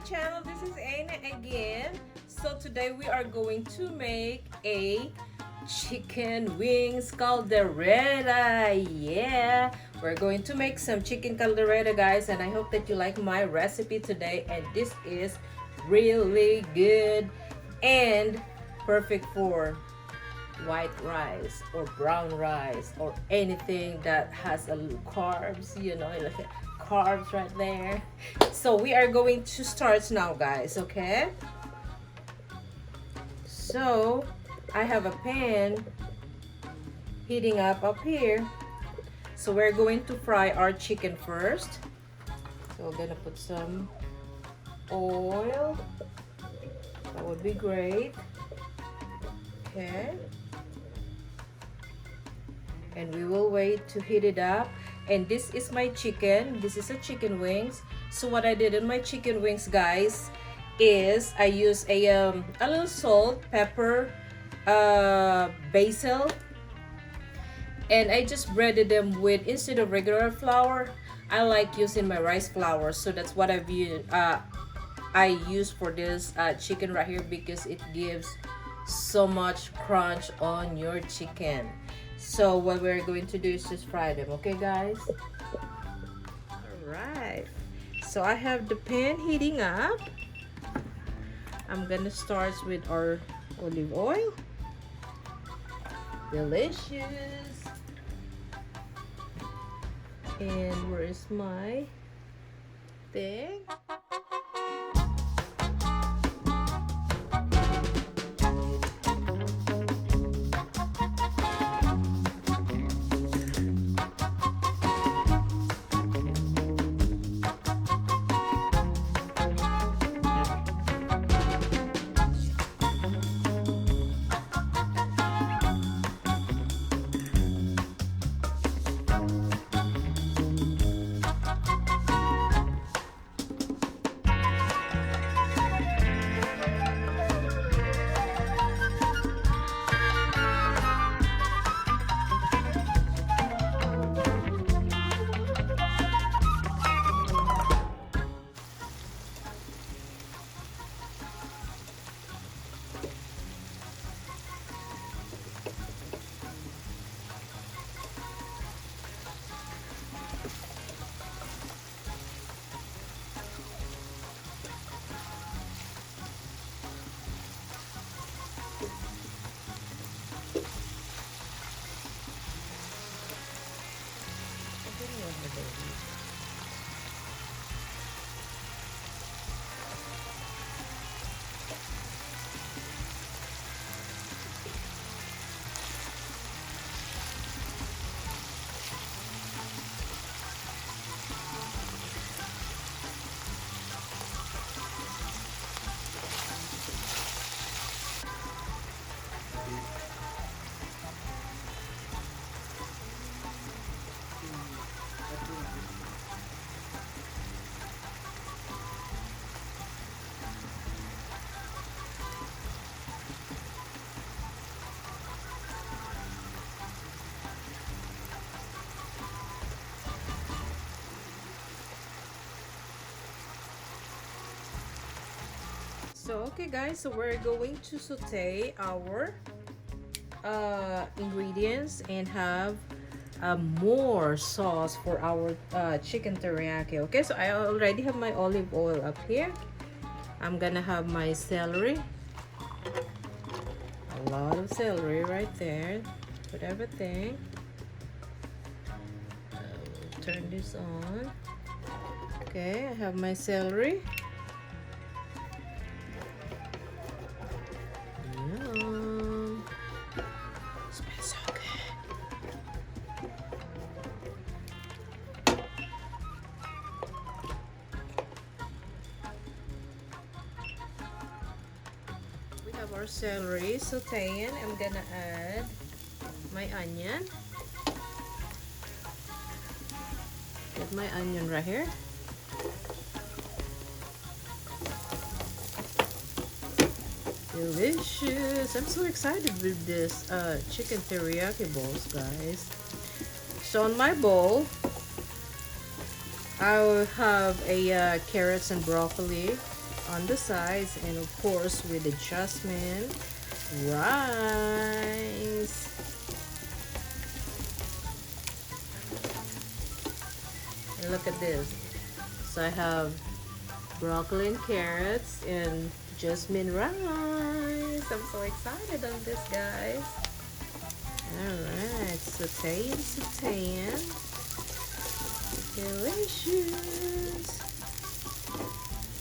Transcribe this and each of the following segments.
channel. This is Anna again. So today we are going to make a chicken wings caldereta. Yeah, we're going to make some chicken caldereta, guys, and I hope that you like my recipe today. And this is really good and perfect for white rice or brown rice or anything that has a little carbs, you know, like carbs right there. So we are going to start now, guys. Okay, so I have a pan heating up here, so we're going to fry our chicken first. So we're gonna put some oil. That would be great. Okay, and we will wait to heat it up. And this is my chicken. This is a chicken wings. So what I did in my chicken wings, guys, is I use a little salt, pepper, basil, and I just breaded them with, instead of regular flour, I like using my rice flour. So that's what I use for this chicken right here, because it gives so much crunch on your chicken. So what we're going to do is just fry them, okay, guys? All right, so I have the pan heating up. I'm gonna start with our olive oil. Delicious. And where is my thing? So okay, guys, so we're going to saute our ingredients and have more sauce for our chicken teriyaki. Okay, so I already have my olive oil up here. I'm gonna have my celery, a lot of celery right there. Put everything. Turn this on. Okay, I have my celery. Smells so good. We have our celery sauteing. I'm gonna add my onion. Get my onion right here. Delicious. I'm so excited with this chicken teriyaki balls, guys. So on my bowl, I will have a carrots and broccoli. on the sides, and of course with the jasmine rice. And look at this. So I have broccoli and carrots and jasmine rice. I'm so excited on this, guys. Alright, sauteing. Delicious.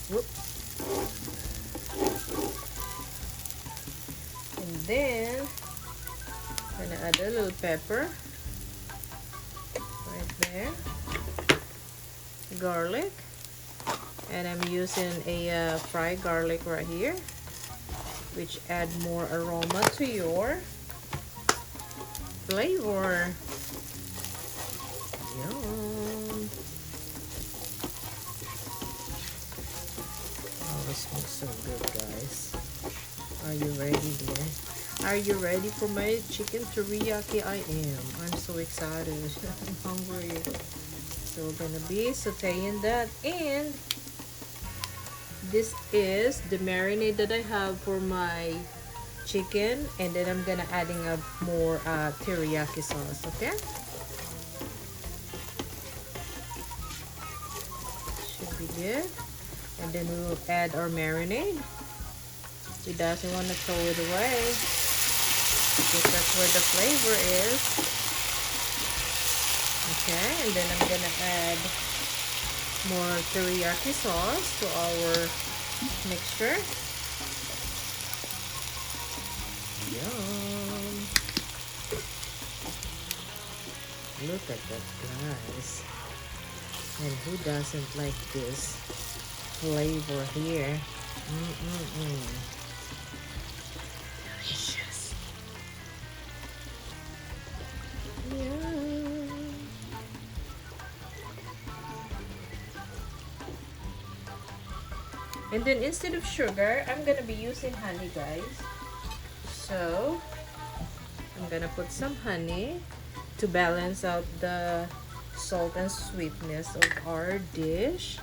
Whoop. And then I'm gonna add a little pepper right there. Garlic, and I'm using a fried garlic right here, which add more aroma to your flavor. Yum. Oh, this smells so good, guys. Are you ready here? Are you ready for my chicken teriyaki? I am. I'm so excited. I'm hungry. So we're gonna be sauteing that, and this is the marinade that I have for my chicken, and then I'm gonna adding up more teriyaki sauce. Okay, should be good. And then we will add our marinade. We doesn't want to throw it away because that's where the flavor is. Okay, and then I'm gonna add more teriyaki sauce to our mixture. Yum! Look at that, guys. And who doesn't like this flavor here? Delicious. Yum! And then instead of sugar, I'm gonna be using honey, guys. So I'm gonna put some honey to balance out the salt and sweetness of our dish.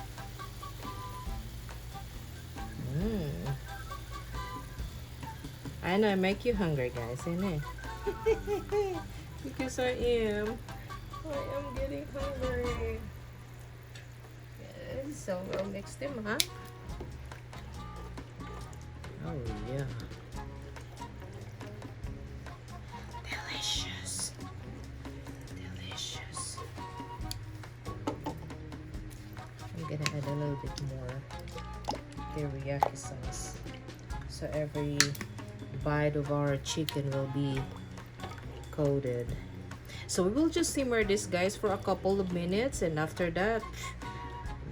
I know I make you hungry, guys, I know. Because I am getting hungry. Yes, so we'll mix them up. Oh yeah. Delicious. Delicious. I'm gonna add a little bit more teriyaki sauce. So every bite of our chicken will be coated. So we will just simmer this, guys, for a couple of minutes, and after that,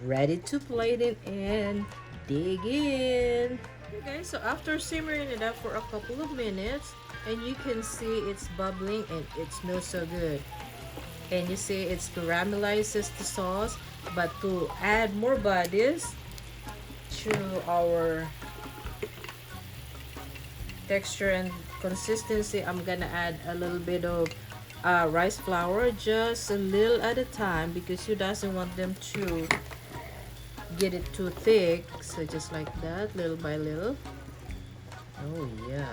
ready to plate it and dig in. Okay, guys, so after simmering it up for a couple of minutes, and you can see it's bubbling and it smells so good. And you see it's caramelizes the sauce, but to add more bodies to our texture and consistency, I'm gonna add a little bit of rice flour, just a little at a time, because you doesn't want them to get it too thick. So just like that, little by little. Oh yeah.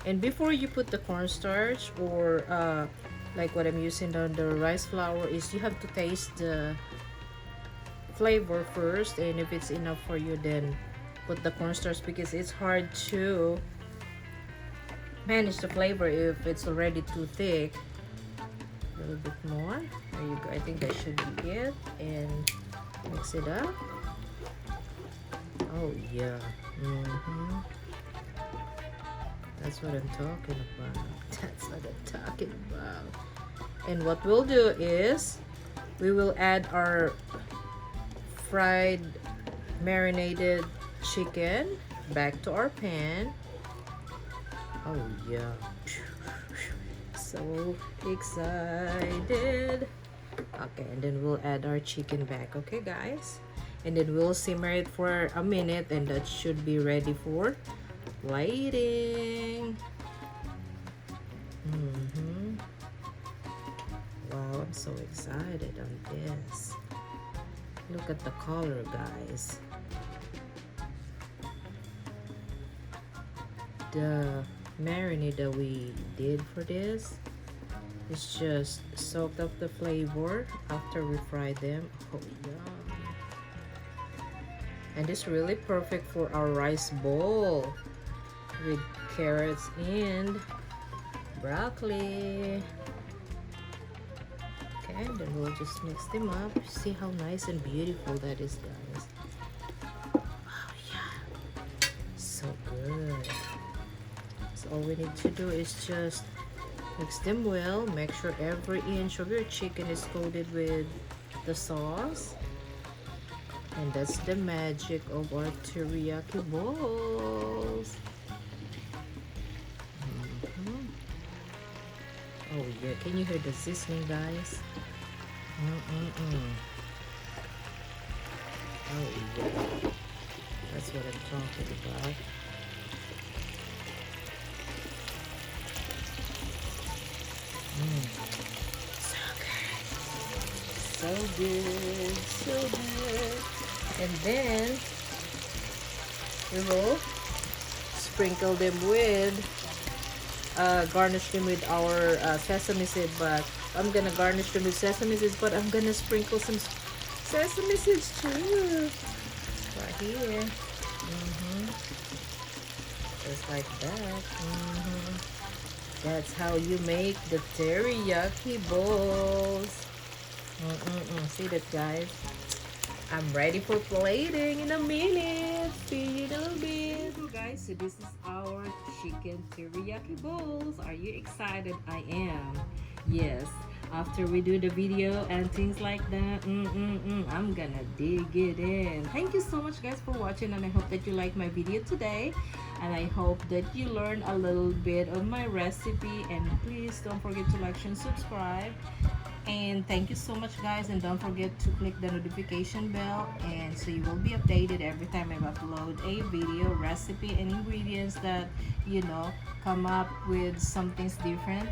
And before you put the cornstarch or like what I'm using on the rice flour, is you have to taste the flavor first, and if it's enough for you, then put the cornstarch, because it's hard to manage the flavor if it's already too thick. A little bit more. There you go. I think that should be it. And mix it up. Oh yeah. That's what I'm talking about. That's what I'm talking about. And what we'll do is we will add our fried marinated chicken back to our pan. Oh yeah. So excited. Okay, and then we'll add our chicken back. Okay, guys, and then we'll simmer it for a minute, and that should be ready for plating. Wow, I'm so excited on this. Look at the color, guys. The marinade that we did for this is just soaked up the flavor after we fry them. Oh, yum. And it's really perfect for our rice bowl with carrots and broccoli. Okay, and then we'll just mix them up. See how nice and beautiful that is, guys. Oh yeah, so good. So all we need to do is just mix them well. Make sure every inch of your chicken is coated with the sauce. And that's the magic of our teriyaki balls. Oh yeah, can you hear the sizzling, guys? Oh yeah, that's what I'm talking about. So good, so good. And then we will sprinkle them with garnish them with our sesame seed, but I'm gonna garnish them with sesame seeds, but I'm gonna sprinkle some sesame seeds too right here. Just like that. That's how you make the teriyaki balls. See that, guys? I'm ready for plating in a minute. See you in a little bit. So guys, so this is our chicken teriyaki balls. Are you excited? I am. Yes. After we do the video and things like that, I'm gonna dig it in. Thank you so much, guys, for watching, and I hope that you like my video today. And I hope that you learned a little bit of my recipe. And please don't forget to like, share, and subscribe. And thank you so much, guys, and don't forget to click the notification bell, and so you will be updated every time I upload a video, recipe, and ingredients that, you know, come up with some things different.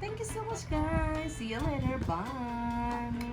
Thank you so much, guys. See you later. Bye.